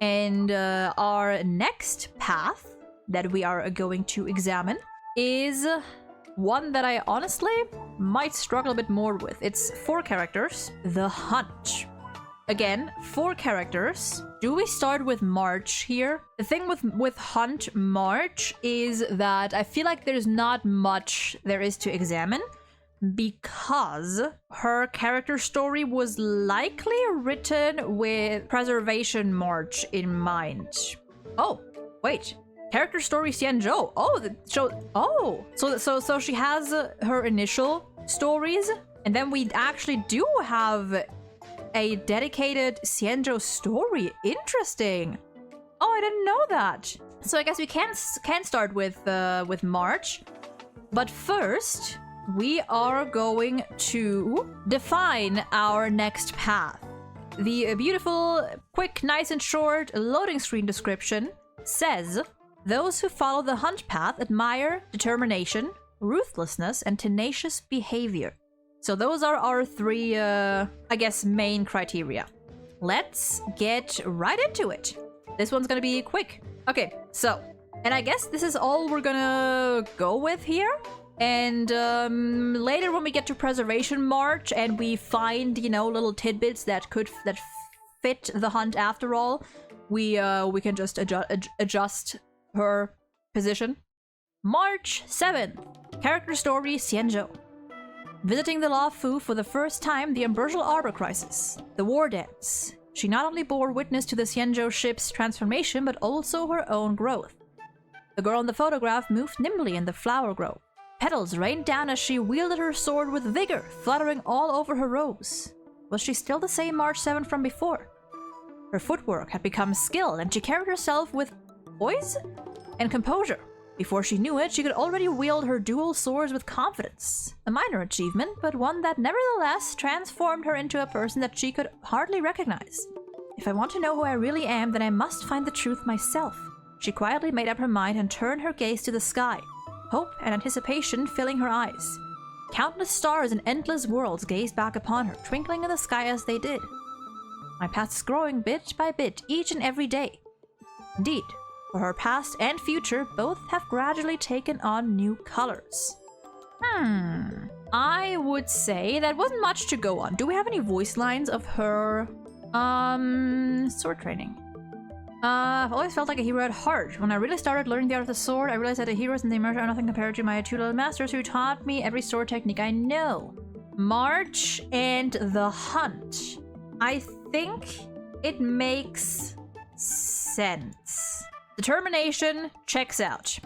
And our next path that we are going to examine is one that I honestly might struggle a bit more with. It's 4 characters. The Hunt. Again, 4 characters. Do we start with March here? The thing with Hunt March is that I feel like there's not much there is to examine because her character story was likely written with Preservation March in mind. Oh, wait. Character story Xianzhou. So she has her initial stories, and then we actually do have a dedicated Xianzhou story. Interesting. Oh, I didn't know that. So I guess we can start with March, but first we are going to define our next path. The beautiful, quick, nice and short loading screen description says, those who follow the Hunt path admire determination, ruthlessness, and tenacious behavior. So those are our 3, I guess, main criteria. Let's get right into it. This one's gonna be quick. Okay, so, and I guess this is all we're gonna go with here. And later when we get to Preservation March and we find, you know, little tidbits that fit the Hunt after all, we can just adjust her position. March 7th. Character story Xianzhou. Visiting the La Fu for the first time, the Ambrosial Arbor Crisis. The War Dance. She not only bore witness to the Xianzhou ship's transformation, but also her own growth. The girl in the photograph moved nimbly in the flower grove. Petals rained down as she wielded her sword with vigor, fluttering all over her robes. Was she still the same March 7 from before? Her footwork had become skilled, and she carried herself with poise and composure. Before she knew it, she could already wield her dual swords with confidence. A minor achievement, but one that nevertheless transformed her into a person that she could hardly recognize. If I want to know who I really am, then I must find the truth myself. She quietly made up her mind and turned her gaze to the sky. Hope and anticipation filling her eyes. Countless stars and endless worlds gazed back upon her, twinkling in the sky as they did. My path is growing bit by bit, each and every day. Indeed, for her past and future both have gradually taken on new colors. I would say that wasn't much to go on. Do we have any voice lines of her sword training? I've always felt like a hero at heart. When I really started learning the art of the sword, I realized that the heroes in the immersion are nothing compared to my 2 little masters who taught me every sword technique I know. March and the Hunt. I think it makes sense. Determination checks out.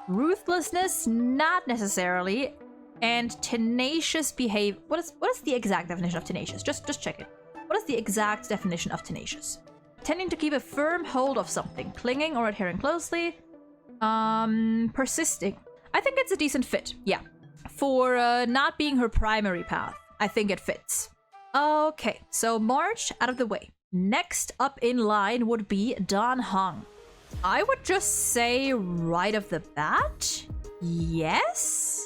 Ruthlessness, not necessarily. And tenacious behavior. What is the exact definition of tenacious? Just check it. What is the exact definition of tenacious? Tending to keep a firm hold of something, clinging or adhering closely, persisting. I think it's a decent fit, yeah. For not being her primary path, I think it fits. Okay, so March out of the way. Next up in line would be Dan Heng. I would just say right off the bat, yes.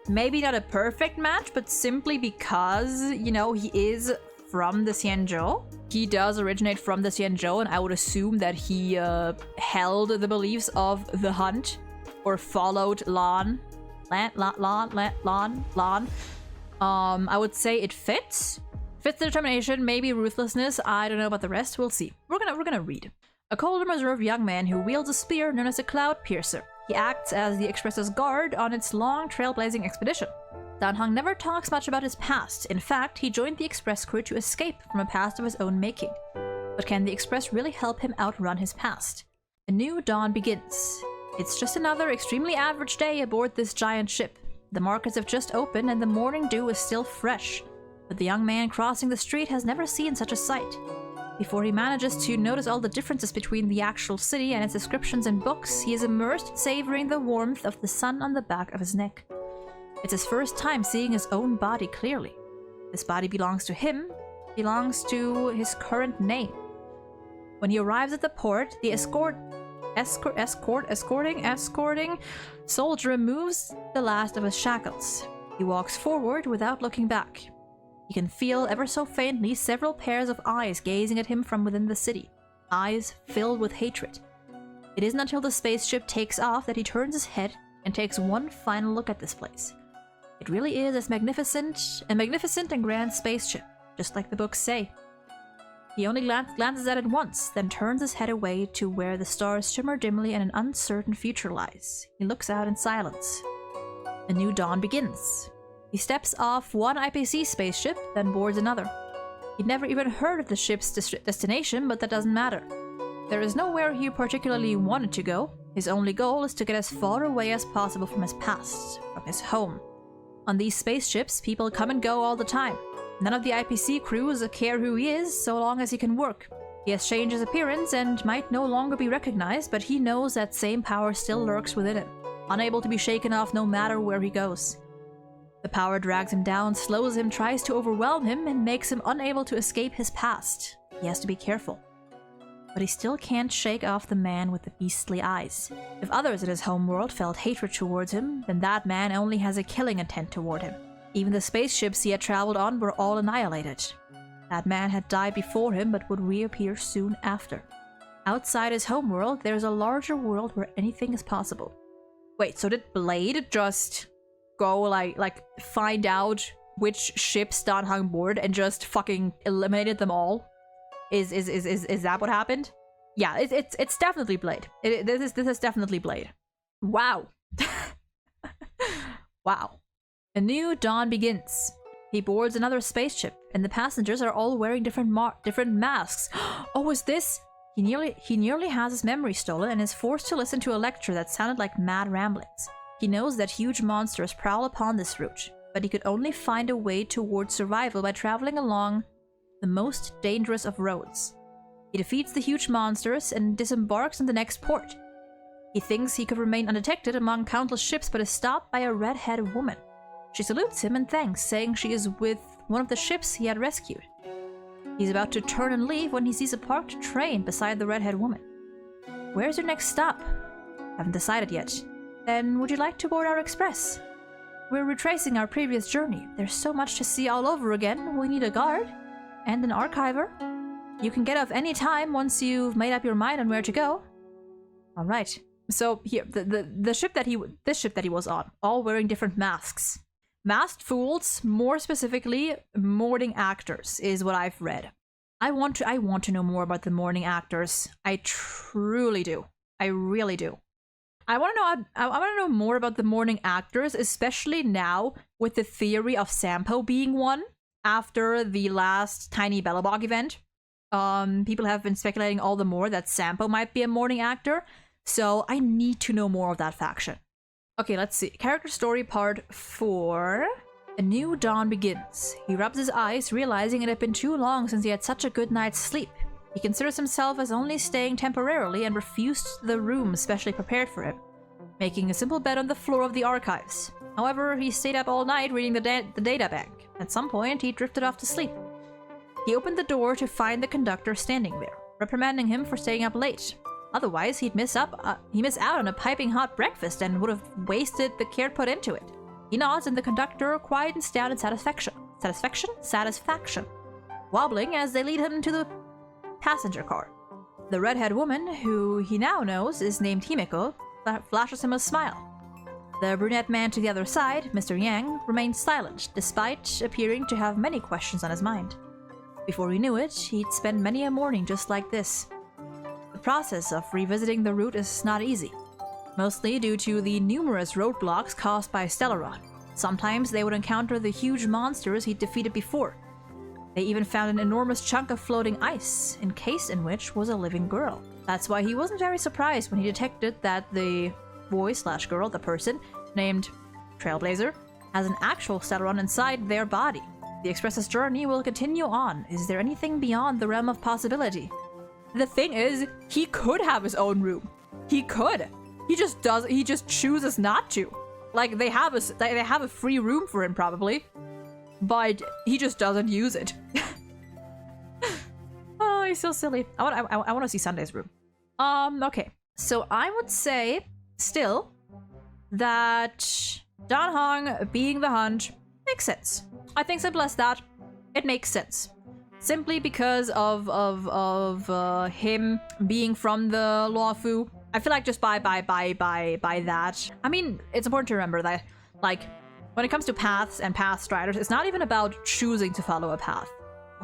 Maybe not a perfect match, but simply because, you know, he is from the Xianzhou. He does originate from the Xianzhou, and I would assume that he held the beliefs of the Hunt, or followed Lan. I would say it fits. Fits the determination, maybe ruthlessness. I don't know about the rest. We'll see. We're gonna read. A cold and reserved young man who wields a spear known as a Cloud Piercer. He acts as the Express's guard on its long trailblazing expedition. Dan Heng never talks much about his past. In fact, he joined the Express crew to escape from a past of his own making. But can the Express really help him outrun his past? A new dawn begins. It's just another extremely average day aboard this giant ship. The markets have just opened and the morning dew is still fresh. But the young man crossing the street has never seen such a sight. Before he manages to notice all the differences between the actual city and its descriptions in books, he is immersed, savoring the warmth of the sun on the back of his neck. It's his first time seeing his own body clearly. This body belongs to him, belongs to his current name. When he arrives at the port, the escorting soldier removes the last of his shackles. He walks forward without looking back. He can feel ever so faintly several pairs of eyes gazing at him from within the city. eyes filled with hatred. It isn't until the spaceship takes off that he turns his head and takes one final look at this place. It really is a magnificent and grand spaceship, just like the books say. He only glances at it once, then turns his head away to where the stars shimmer dimly and an uncertain future lies. He looks out in silence. A new dawn begins. He steps off one IPC spaceship, then boards another. He'd never even heard of the ship's destination, but that doesn't matter. There is nowhere he particularly wanted to go. His only goal is to get as far away as possible from his past, from his home. On these spaceships, people come and go all the time. None of the IPC crews care who he is, so long as he can work. He has changed his appearance and might no longer be recognized, but he knows that same power still lurks within him, unable to be shaken off no matter where he goes. The power drags him down, slows him, tries to overwhelm him, and makes him unable to escape his past. He has to be careful. But he still can't shake off the man with the beastly eyes. If others in his homeworld felt hatred towards him, then that man only has a killing intent toward him. Even the spaceships he had traveled on were all annihilated. That man had died before him, but would reappear soon after. Outside his homeworld, there is a larger world where anything is possible. Wait, so did Blade just go, like find out which ships Dan Heng boarded and just fucking eliminated them all? Is that what happened? Yeah, it's definitely Blade. This is definitely Blade. Wow. Wow. A new dawn begins. He boards another spaceship, and the passengers are all wearing different masks. Oh, is this? He nearly has his memory stolen and is forced to listen to a lecture that sounded like mad ramblings. He knows that huge monsters prowl upon this route, but he could only find a way towards survival by traveling along the most dangerous of roads. He defeats the huge monsters and disembarks in the next port. He thinks he could remain undetected among countless ships, but is stopped by a red-headed woman. She salutes him and thanks, saying she is with one of the ships he had rescued. He's about to turn and leave when he sees a parked train beside the redhead woman. Where's your next stop? Haven't decided yet. Then would you like to board our express? We're retracing our previous journey. There's so much to see all over again. We need a guard and an archiver. You can get off any time once you've made up your mind on where to go. All right. So here, this ship that he was on, all wearing different masks. Masked fools, more specifically, morning actors, is what I've read. I want to know more about the morning actors. I truly do. I really do. I want to know more about the morning actors, especially now with the theory of Sampo being one after the last Tiny Bellabog event. People have been speculating all the more that Sampo might be a morning actor, so I need to know more of that faction. Okay, let's see. Character story part 4. A new dawn begins. He rubs his eyes, realizing it had been too long since he had such a good night's sleep. He considers himself as only staying temporarily and refused the room specially prepared for him, making a simple bed on the floor of the archives. However, he stayed up all night reading the data bank. At some point, he drifted off to sleep. He opened the door to find the conductor standing there, reprimanding him for staying up late. Otherwise, he'd miss out on a piping hot breakfast and would have wasted the care put into it. He nods and the conductor quietens down in satisfaction, wobbling as they lead him to the passenger car. The redhead woman, who he now knows is named Himeko, flashes him a smile. The brunette man to the other side, Mr. Yang, remains silent, despite appearing to have many questions on his mind. Before he knew it, he'd spent many a morning just like this. The process of revisiting the route is not easy, mostly due to the numerous roadblocks caused by Stellaron. Sometimes they would encounter the huge monsters he'd defeated before. They even found an enormous chunk of floating ice, encased in which was a living girl. That's why he wasn't very surprised when he detected that the boy/girl, the person, named Trailblazer, has an actual Stellaron inside their body. The Express's journey will continue on. Is there anything beyond the realm of possibility? The thing is, he could have his own room. He could. He just chooses not to. Like, they have a free room for him probably, but he just doesn't use it. Oh, he's so silly. I want to see Sunday's room. Okay. So I would say still that Dan Heng being the Hunt makes sense. I think simple as that. It makes sense. simply because of him being from the Luofu. I feel like just by that. I mean, it's important to remember that, like, when it comes to paths and path striders, it's not even about choosing to follow a path.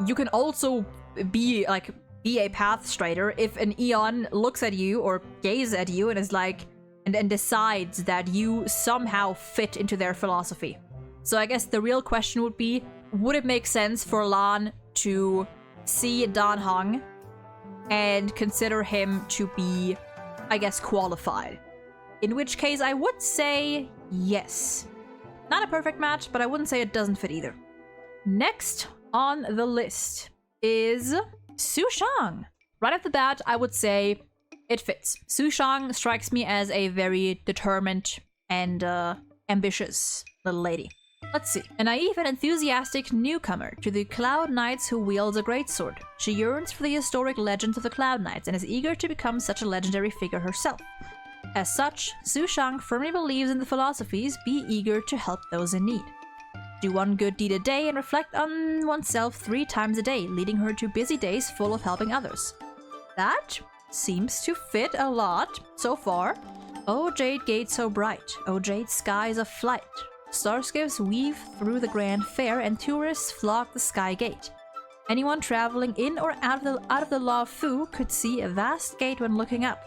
You can also be a path strider if an Eon looks at you or gazes at you and is like, and decides that you somehow fit into their philosophy. So I guess the real question would be, would it make sense for Lan to see Dan Heng and consider him to be, I guess, qualified? In which case I would say yes. Not a perfect match, but I wouldn't say it doesn't fit either. Next on the list is Sushang. Right off the bat, I would say it fits. Sushang strikes me as a very determined and ambitious little lady. Let's see. A naive and enthusiastic newcomer to the Cloud Knights who wields a greatsword. She yearns for the historic legends of the Cloud Knights and is eager to become such a legendary figure herself. As such, Sushang firmly believes in the philosophies, be eager to help those in need. Do one good deed a day and reflect on oneself 3 times a day, leading her to busy days full of helping others. That seems to fit a lot so far. O jade gate so bright, O jade skies of flight. Starskips weave through the grand fair and tourists flock the sky gate. Anyone traveling in or out of the Luofu could see a vast gate when looking up,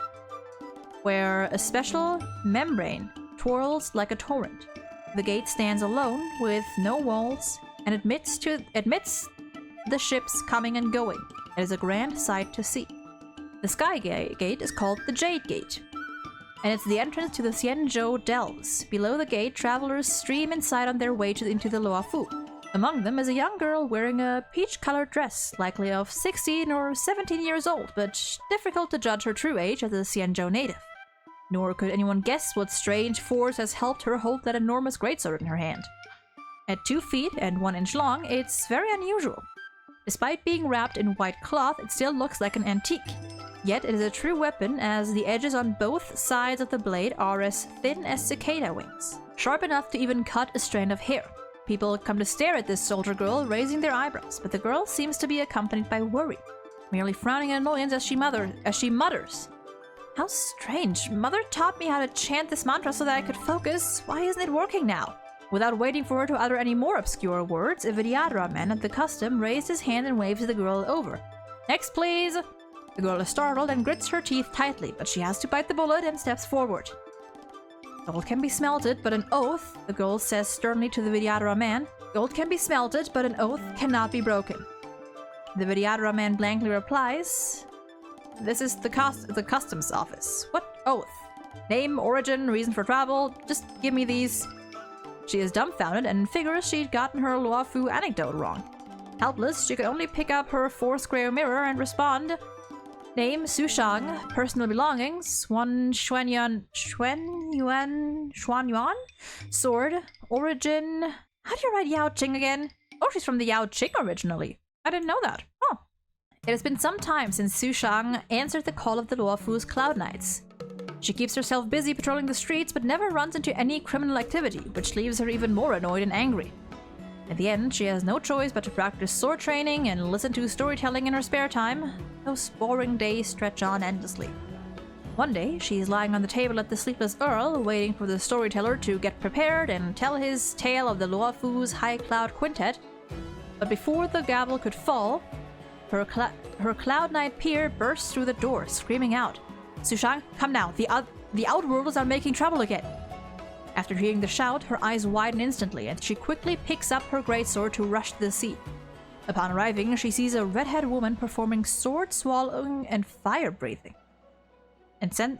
where a special membrane twirls like a torrent. The gate stands alone with no walls and admits the ships coming and going. It is a grand sight to see. The sky gate is called the Jade Gate, and it's the entrance to the Xianzhou Dells. Below the gate, travelers stream inside on their way into the Luofu. Among them is a young girl wearing a peach-colored dress, likely of 16 or 17 years old, but difficult to judge her true age as a Xianzhou native. Nor could anyone guess what strange force has helped her hold that enormous greatsword in her hand. At 2 feet and 1 inch long, it's very unusual. Despite being wrapped in white cloth, it still looks like an antique. Yet it is a true weapon, as the edges on both sides of the blade are as thin as cicada wings, sharp enough to even cut a strand of hair. People come to stare at this soldier girl, raising their eyebrows, but the girl seems to be accompanied by worry, merely frowning in annoyance as she mutters. How strange. Mother taught me how to chant this mantra so that I could focus. Why isn't it working now? Without waiting for her to utter any more obscure words, a Vidyadhara man at the custom raised his hand and waved the girl over. Next, please! The girl is startled and grits her teeth tightly, but she has to bite the bullet and steps forward. Gold can be smelted, but an oath, the girl says sternly to the Vidyadhara man. Gold can be smelted, but an oath cannot be broken. The Vidyadhara man blankly replies, "This is the customs office. What oath? Name, origin, reason for travel, just give me these." She is dumbfounded and figures she'd gotten her Luofu anecdote wrong. Helpless, she could only pick up her 4-square mirror and respond. Name, Sushang. Personal belongings, 1 Xuanyuan. Sword. Origin. How do you write Yao Qing again? Oh, she's from the Yao Qing originally. I didn't know that. Oh. It has been some time since Sushang answered the call of the Luofu's Cloud Knights. She keeps herself busy patrolling the streets, but never runs into any criminal activity, which leaves her even more annoyed and angry. At the end, she has no choice but to practice sword training and listen to storytelling in her spare time. Those boring days stretch on endlessly. One day, she is lying on the table at the Sleepless Earl, waiting for the storyteller to get prepared and tell his tale of the Luofu's High Cloud Quintet. But before the gavel could fall, her Cloud Knight peer bursts through the door, screaming out, "Sushang, come now! The Outworlders are making trouble again!" After hearing the shout, her eyes widen instantly, and she quickly picks up her greatsword to rush to the scene. Upon arriving, she sees a red-haired woman performing sword-swallowing and fire-breathing,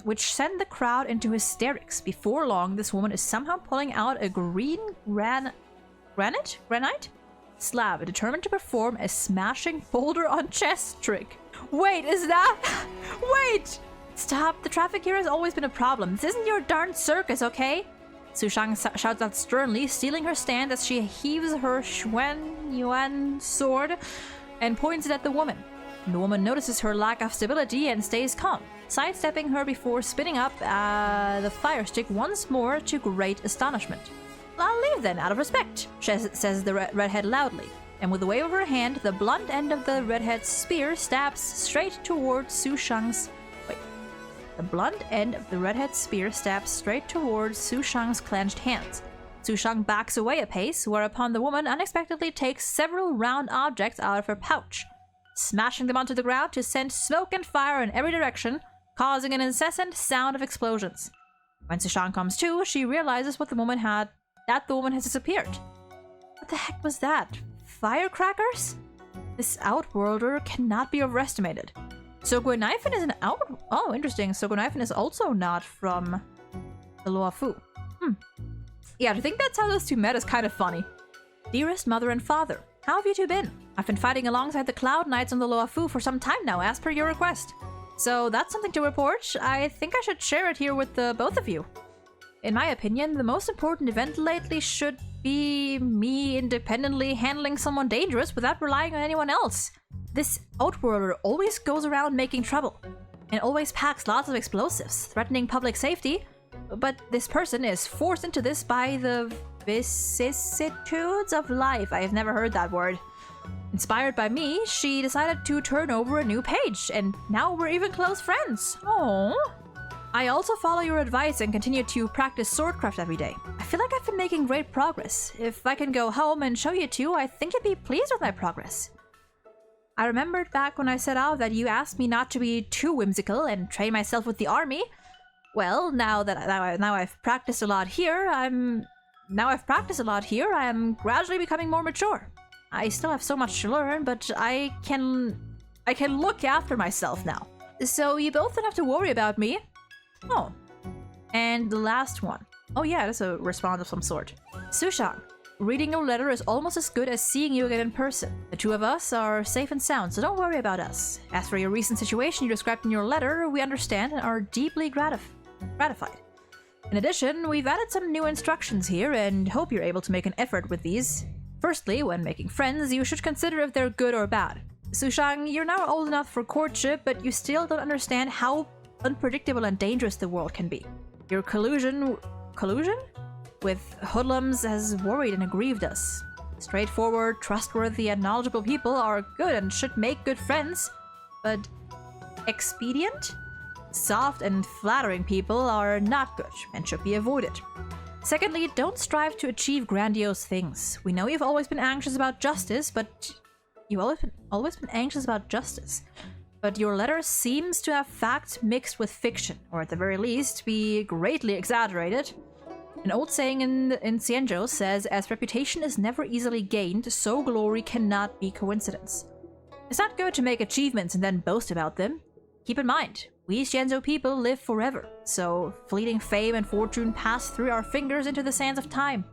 which send the crowd into hysterics. Before long, this woman is somehow pulling out a green granite slab, determined to perform a smashing boulder-on-chest trick. Wait, is that... Wait! Stop, the traffic here has always been a problem. This isn't your darn circus, okay? Sushang shouts out sternly, stealing her stand as she heaves her Xuanyuan sword and points it at the woman. The woman notices her lack of stability and stays calm, sidestepping her before spinning up the fire stick once more to great astonishment. "I'll leave then, out of respect," says the redhead loudly. and with a wave of her hand, the blunt end of the redhead's spear stabs straight towards Sushang's... Wait. The blunt end of the redhead's spear stabs straight towards Sushang's clenched hands. Sushang backs away a pace, whereupon the woman unexpectedly takes several round objects out of her pouch, smashing them onto the ground to send smoke and fire in every direction, causing an incessant sound of explosions. When Sushang comes to, she realizes that the woman has disappeared. What the heck was that? Firecrackers? This outworlder cannot be overestimated. Sogunaifen is an Oh, interesting. Sogunaifen is also not from the Luofu. Yeah, to think that's how those two met is kind of funny. Dearest mother and father, how have you two been? I've been fighting alongside the Cloud Knights on the Luofu for some time now, as per your request. So that's something to report. I think I should share it here with the both of you. In my opinion, the most important event lately should be me independently handling someone dangerous without relying on anyone else. This outworlder always goes around making trouble, and always packs lots of explosives, threatening public safety. But this person is forced into this by the vicissitudes of life. I have never heard that word. Inspired by me, she decided to turn over a new page, and now we're even close friends. Aww. I also follow your advice and continue to practice swordcraft every day. I feel like I've been making great progress. If I can go home and show you two, I think you'd be pleased with my progress. I remembered back when I set out that you asked me not to be too whimsical and train myself with the army. Well, now I've practiced a lot here, I am gradually becoming more mature. I still have so much to learn, but I can look after myself now. So you both don't have to worry about me. Oh. And the last one. Oh yeah, that's a response of some sort. Sushang, reading your letter is almost as good as seeing you again in person. The two of us are safe and sound, so don't worry about us. As for your recent situation you described in your letter, we understand and are deeply gratified. In addition, we've added some new instructions here and hope you're able to make an effort with these. Firstly, when making friends, you should consider if they're good or bad. Sushang, you're now old enough for courtship, but you still don't understand how unpredictable and dangerous the world can be. Your collusion with hoodlums has worried and aggrieved us. Straightforward, trustworthy, and knowledgeable people are good and should make good friends, but expedient? Soft and flattering people are not good and should be avoided. Secondly, don't strive to achieve grandiose things. We know you've always been anxious about justice, but But your letter seems to have fact mixed with fiction, or at the very least, be greatly exaggerated. An old saying in Xianzhou says, as reputation is never easily gained, so glory cannot be coincidence. It's not good to make achievements and then boast about them. Keep in mind, we Xianzhou people live forever, so fleeting fame and fortune pass through our fingers into the sands of time.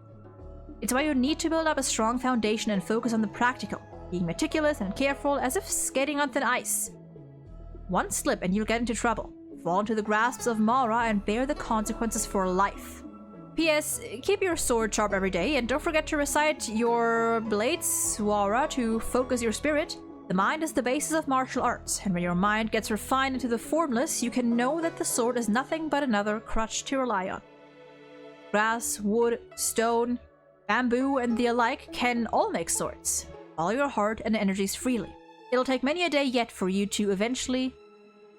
It's why you need to build up a strong foundation and focus on the practical, being meticulous and careful as if skating on thin ice. One slip and you'll get into trouble, fall into the grasps of Mara and bear the consequences for life. P.S. Keep your sword sharp every day and don't forget to recite your blade swara to focus your spirit. The mind is the basis of martial arts, and when your mind gets refined into the formless, you can know that the sword is nothing but another crutch to rely on. Grass, wood, stone, bamboo, and the alike can all make swords. Follow your heart and energies freely. It'll take many a day yet for you to eventually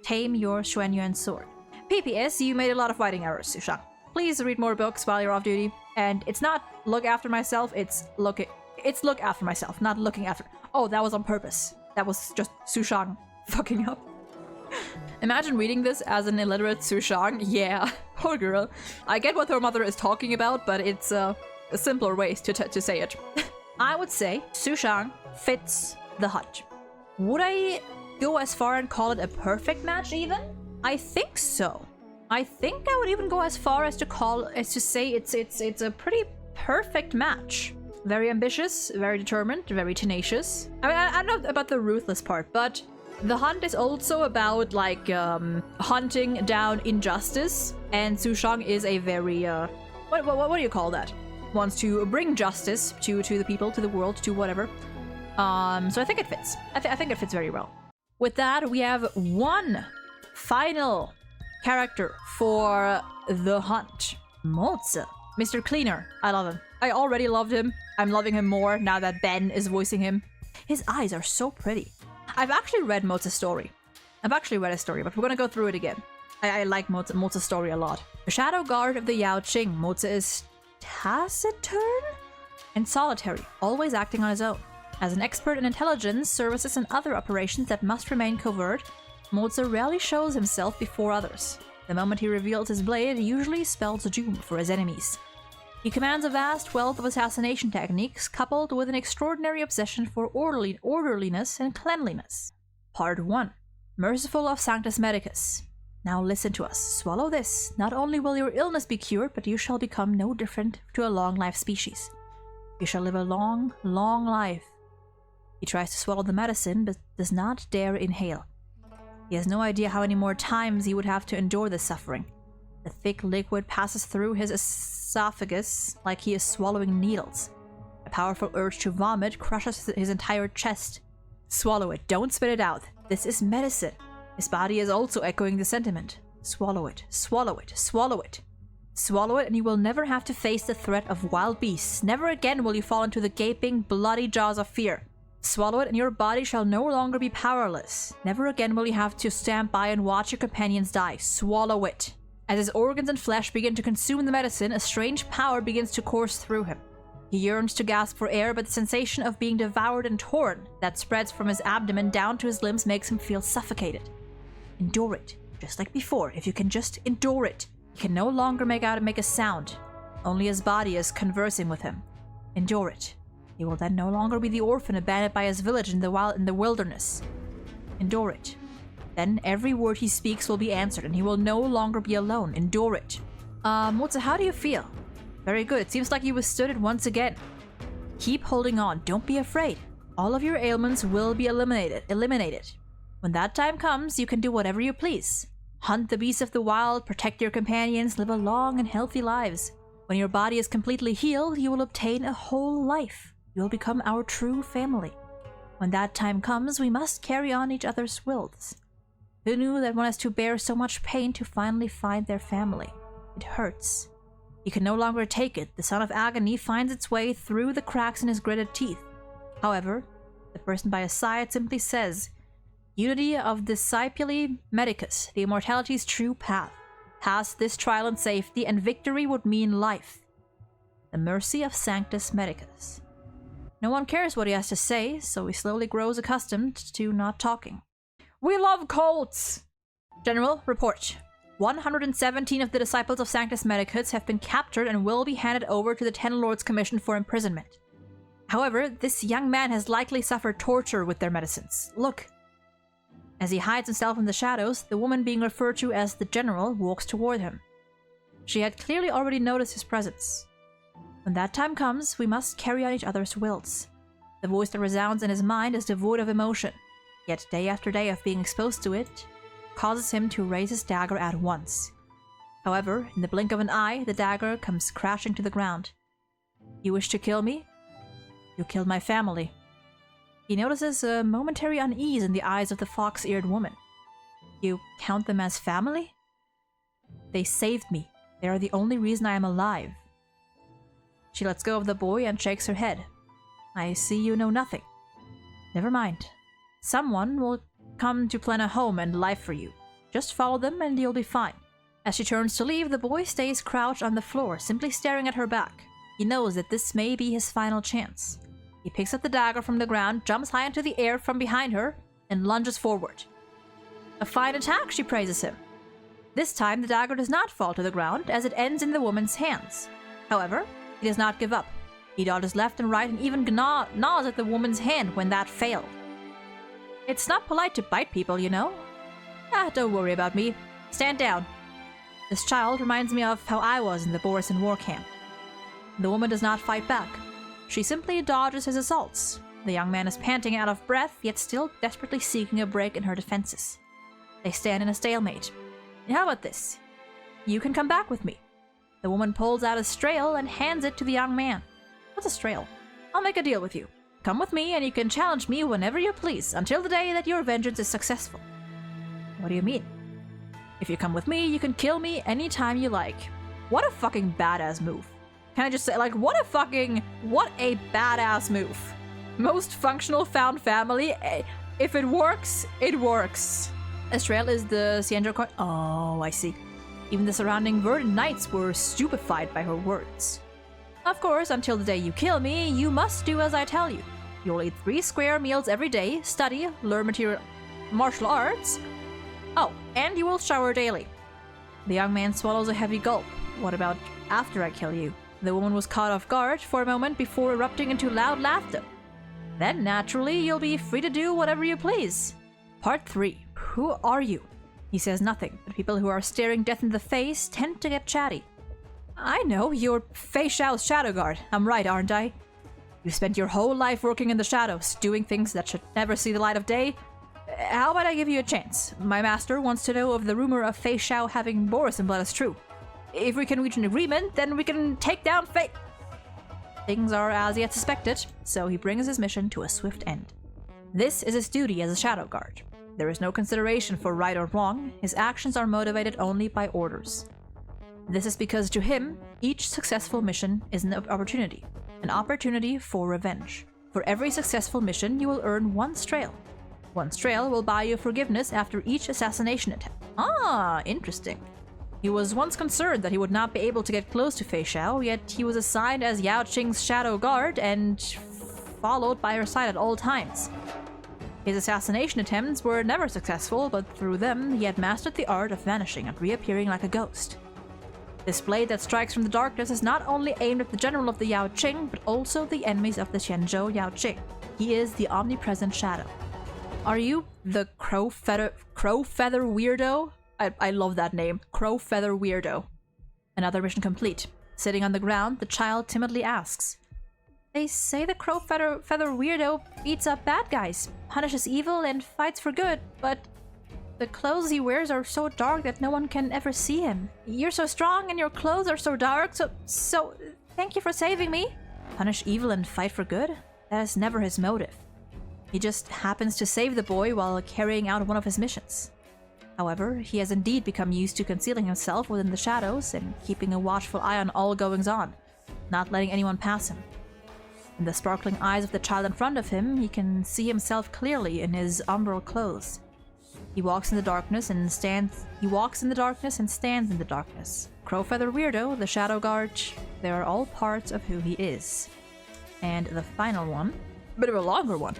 tame your Xuanyuan sword. P.P.S. You made a lot of writing errors, Sushang. Please read more books while you're off duty. And it's not look after myself, it's look after myself, not looking after. Oh, that was on purpose. That was just Sushang fucking up. Imagine reading this as an illiterate Sushang. Yeah, poor girl. I get what her mother is talking about, but it's a simpler way to say it. I would say Sushang fits the hunt. Would I go as far and call it a perfect match even? I think so. I think I would even go as far as to say it's a pretty perfect match. Very ambitious, very determined, very tenacious. I mean, I don't know about the ruthless part, but the hunt is also about, like, hunting down injustice. And Sushang is a very, what do you call that? Wants to bring justice to the people, to the world, to whatever. So I think it fits. I think it fits very well. With that, we have one final character for the hunt. Moze. Mr. Cleaner. I love him. I already loved him. I'm loving him more now that Ben is voicing him. His eyes are so pretty. I've actually read Moze's story. I've actually read his story, but we're gonna go through it again. I like Moze's story a lot. The Shadow Guard of the Yao Qing, Moze is taciturn and solitary, always acting on his own. As an expert in intelligence, services, and other operations that must remain covert, Moze rarely shows himself before others. The moment he reveals his blade usually spells doom for his enemies. He commands a vast wealth of assassination techniques, coupled with an extraordinary obsession for orderliness and cleanliness. Part 1. Merciful of Sanctus Medicus. Now listen to us. Swallow this. Not only will your illness be cured, but you shall become no different to a long-life species. You shall live a long, long life. He tries to swallow the medicine, but does not dare inhale. He has no idea how many more times he would have to endure this suffering. The thick liquid passes through his esophagus like he is swallowing needles. A powerful urge to vomit crushes his entire chest. Swallow it, don't spit it out. This is medicine. His body is also echoing the sentiment. Swallow it, swallow it, swallow it. Swallow it and you will never have to face the threat of wild beasts. Never again will you fall into the gaping, bloody jaws of fear. Swallow it and your body shall no longer be powerless. Never again will you have to stand by and watch your companions die. Swallow it. As his organs and flesh begin to consume the medicine, a strange power begins to course through him. He yearns to gasp for air, but the sensation of being devoured and torn that spreads from his abdomen down to his limbs makes him feel suffocated. Endure it, just like before. If you can just endure it. He can no longer make a sound. Only his body is conversing with him. Endure it. He will then no longer be the orphan abandoned by his village in the wilderness. Endure it. Then every word he speaks will be answered, and he will no longer be alone. Endure it. Moze, how do you feel? Very good. It seems like you withstood it once again. Keep holding on. Don't be afraid. All of your ailments will be eliminated. When that time comes, you can do whatever you please. Hunt the beasts of the wild, protect your companions, live a long and healthy lives. When your body is completely healed, you will obtain a whole life. You will become our true family. When that time comes, we must carry on each other's wills. Who knew that one has to bear so much pain to finally find their family? It hurts. He can no longer take it. The son of agony finds its way through the cracks in his gritted teeth. However, the person by his side simply says, Unity of Discipuli Medicus, the immortality's true path. Pass this trial in safety, and victory would mean life. The mercy of Sanctus Medicus. No one cares what he has to say, so he slowly grows accustomed to not talking. We love cults! General, report. 117 of the disciples of Sanctus Medicus have been captured and will be handed over to the Ten Lords Commission for imprisonment. However, this young man has likely suffered torture with their medicines. Look. As he hides himself in the shadows, the woman being referred to as the General walks toward him. She had clearly already noticed his presence. When that time comes, we must carry out each other's wills. The voice that resounds in his mind is devoid of emotion, yet day after day of being exposed to it causes him to raise his dagger at once. However, in the blink of an eye, the dagger comes crashing to the ground. You wish to kill me? You killed my family. He notices a momentary unease in the eyes of the fox-eared woman. You count them as family? They saved me. They are the only reason I am alive. She lets go of the boy and shakes her head. I see you know nothing. Never mind. Someone will come to plan a home and life for you. Just follow them and you'll be fine. As she turns to leave, the boy stays crouched on the floor, simply staring at her back. He knows that this may be his final chance. He picks up the dagger from the ground, jumps high into the air from behind her, and lunges forward. A fine attack, she praises him. This time, the dagger does not fall to the ground, as it ends in the woman's hands. However, he does not give up. He dodges left and right and even gnaws at the woman's hand when that failed. It's not polite to bite people, you know. Don't worry about me. Stand down. This child reminds me of how I was in the Borisin war camp. The woman does not fight back. She simply dodges his assaults. The young man is panting out of breath, yet still desperately seeking a break in her defenses. They stand in a stalemate. How about this? You can come back with me. The woman pulls out a strail and hands it to the young man. What's a strail? I'll make a deal with you. Come with me and you can challenge me whenever you please, until the day that your vengeance is successful. What do you mean? If you come with me, you can kill me anytime you like. What a fucking badass move. Can I just say, like, what a badass move. Most functional found family. If it works, it works. Estrel is the Xianzhou coin. Oh, I see. Even the surrounding verdant knights were stupefied by her words. Of course, until the day you kill me, you must do as I tell you. You'll eat 3 square meals every day, study, learn martial arts. Oh, and you will shower daily. The young man swallows a heavy gulp. What about after I kill you? The woman was caught off guard for a moment before erupting into loud laughter. Then, naturally, you'll be free to do whatever you please. Part 3. Who are you? He says nothing, but people who are staring death in the face tend to get chatty. I know, you're Fei Xiao's shadow guard. I'm right, aren't I? You spent your whole life working in the shadows, doing things that should never see the light of day. How about I give you a chance? My master wants to know if the rumor of Fei Xiao having Boris in blood is true. If we can reach an agreement, then we can take down Fei. Things are as yet suspected, so he brings his mission to a swift end. This is his duty as a shadow guard. There is no consideration for right or wrong. His actions are motivated only by orders. This is because to him, each successful mission is an opportunity for revenge. For every successful mission, you will earn 1 strail. 1 strail will buy you forgiveness after each assassination attempt. Ah, interesting. He was once concerned that he would not be able to get close to Fei Xiao, yet he was assigned as Yao Qing's shadow guard and followed by her side at all times. His assassination attempts were never successful, but through them he had mastered the art of vanishing and reappearing like a ghost. This blade that strikes from the darkness is not only aimed at the general of the Yao Qing, but also the enemies of the Xianzhou Yao Qing. He is the omnipresent shadow. Are you the crow feather weirdo? I love that name. Crow feather weirdo. Another mission complete. Sitting on the ground, the child timidly asks, They say the crow feather weirdo beats up bad guys, punishes evil, and fights for good, but the clothes he wears are so dark that no one can ever see him. You're so strong and your clothes are so dark, so thank you for saving me. Punish evil and fight for good? That is never his motive. He just happens to save the boy while carrying out one of his missions. However, he has indeed become used to concealing himself within the shadows and keeping a watchful eye on all goings-on, not letting anyone pass him. In the sparkling eyes of the child in front of him, he can see himself clearly in his umbral clothes. He walks in the darkness and stands in the darkness. Crowfeather Weirdo, the Shadow Guard, they are all parts of who he is. And the final one, a bit of a longer one.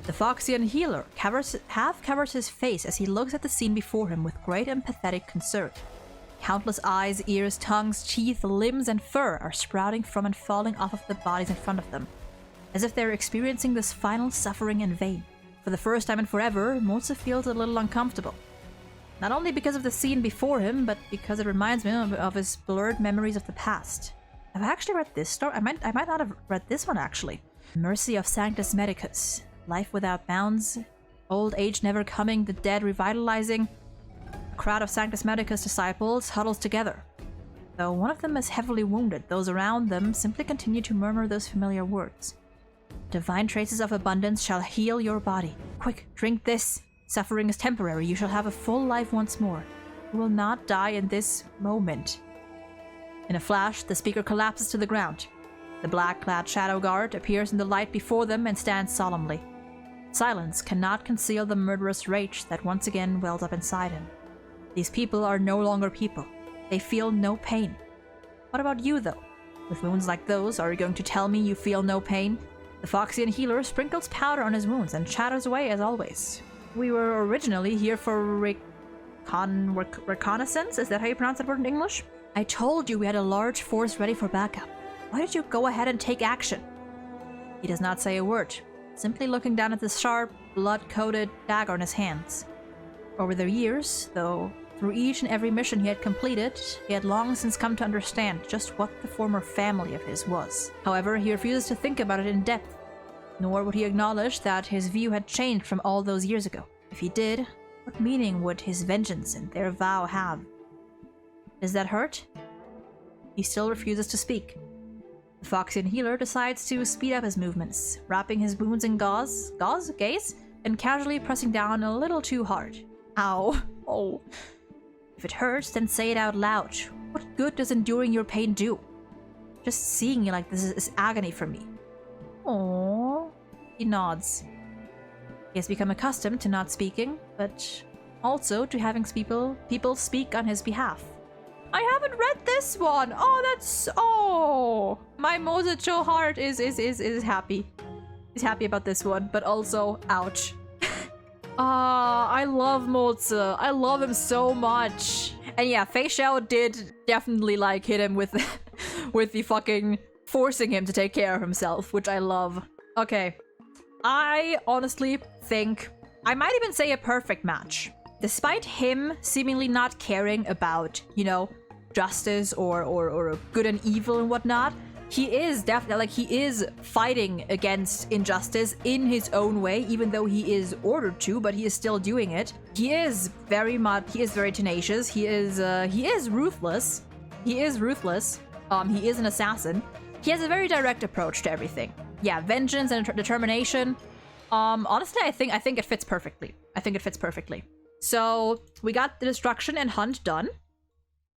The Foxian Healer half covers his face as he looks at the scene before him with great empathetic concern. Countless eyes, ears, tongues, teeth, limbs, and fur are sprouting from and falling off of the bodies in front of them, as if they're experiencing this final suffering in vain. For the first time in forever, Moze feels a little uncomfortable. Not only because of the scene before him, but because it reminds me of his blurred memories of the past. I've actually read this story. I might not have read this one, actually. Mercy of Sanctus Medicus. Life without bounds. Old age never coming, the dead revitalizing. A crowd of Sanctus Medicus disciples huddles together. Though one of them is heavily wounded, those around them simply continue to murmur those familiar words. Divine traces of abundance shall heal your body. Quick, drink this. Suffering is temporary. You shall have a full life once more. You will not die in this moment. In a flash, the speaker collapses to the ground. The black-clad shadow guard appears in the light before them and stands solemnly. Silence cannot conceal the murderous rage that once again wells up inside him. These people are no longer people. They feel no pain. What about you, though? With wounds like those, are you going to tell me you feel no pain? The Foxian Healer sprinkles powder on his wounds and chatters away as always. We were originally here for reconnaissance? Is that how you pronounce that word in English? I told you we had a large force ready for backup. Why did you go ahead and take action? He does not say a word, simply looking down at the sharp, blood-coated dagger in his hands. Over the years, though, through each and every mission he had completed, he had long since come to understand just what the former family of his was. However, he refuses to think about it in depth, nor would he acknowledge that his view had changed from all those years ago. If he did, what meaning would his vengeance and their vow have? Does that hurt? He still refuses to speak. The Foxian Healer decides to speed up his movements, wrapping his wounds in gauze, and casually pressing down a little too hard. Ow. Oh. If it hurts, then say it out loud. What good does enduring your pain do? Just seeing you like this is agony for me. Aww. He nods. He has become accustomed to not speaking, but also to having people speak on his behalf. I haven't read this one. Oh, that's my Moze heart is happy. He's happy about this one, but also ouch. I love Moze. I love him so much. And yeah, Fei Xiao did definitely like hit him with with the fucking forcing him to take care of himself, which I love. Okay. I honestly think I might even say a perfect match. Despite him seemingly not caring about, you know, justice or good and evil and whatnot, he is definitely, like, he is fighting against injustice in his own way, even though he is ordered to, but he is still doing it. He is very tenacious. He is ruthless. He is ruthless. He is an assassin. He has a very direct approach to everything. Yeah, vengeance and determination. Honestly, I think it fits perfectly. I think it fits perfectly. So we got the destruction and hunt done.